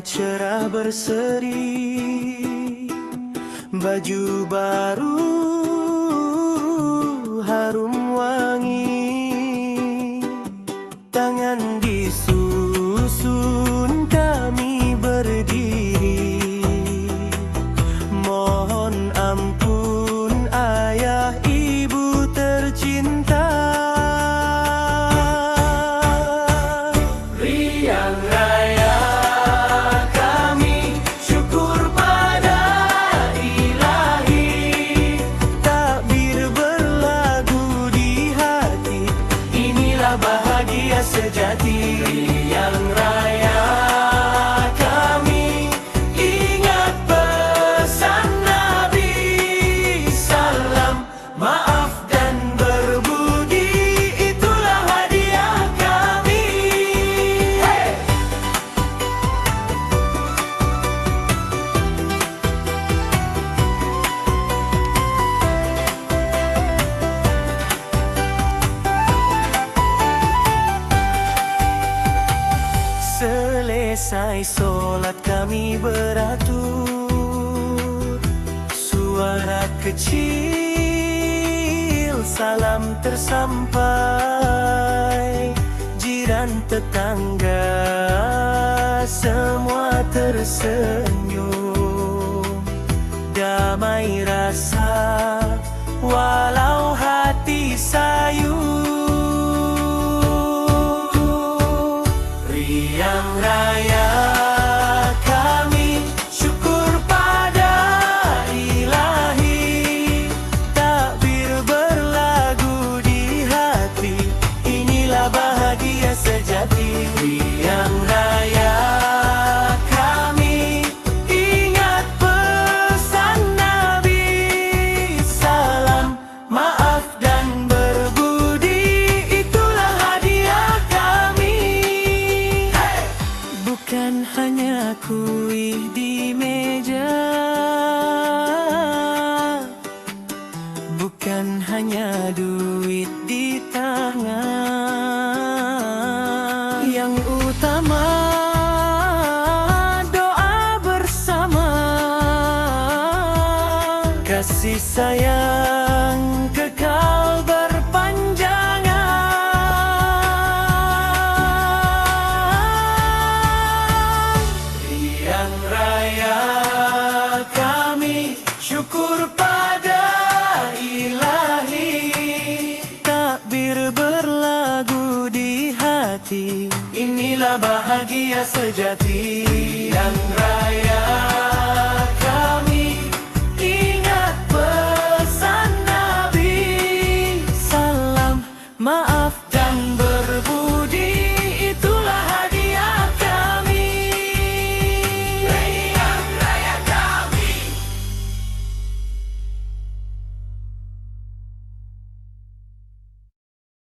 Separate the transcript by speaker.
Speaker 1: cerah berseri, baju baru harum wangi, tangan disusun kami berdiri. Mohon ampun ayah ibu tercinta. Riang raya kami syukur pada Ilahi, takbir berlagu di hati, inilah bahagia sejati. Riang raya kami ingat pesan Nabi, salam, maaf dan berbudi, itulah hadiah kami. Hey! Selesai solat kami beratur, suara kecil salam tersampai, jiran tetangga semua tersenyum. Damai rasa walau hati sayu. Riang raya kami syukur pada Ilahi, takbir berlagu di hati, inilah bahagia sejati. Riang raya kami ingat pesan Nabi, salam, maaf dan berbudi, itulah hadiah kami. Bukan hanya kuih di meja, bukan hanya duit di tangan, yang utama doa bersama, kasih sayang kekal berpanjangan. Riang raya kami syukur pada Ilahi, takbir berlagu di hati, inilah bahagia sejati. Riang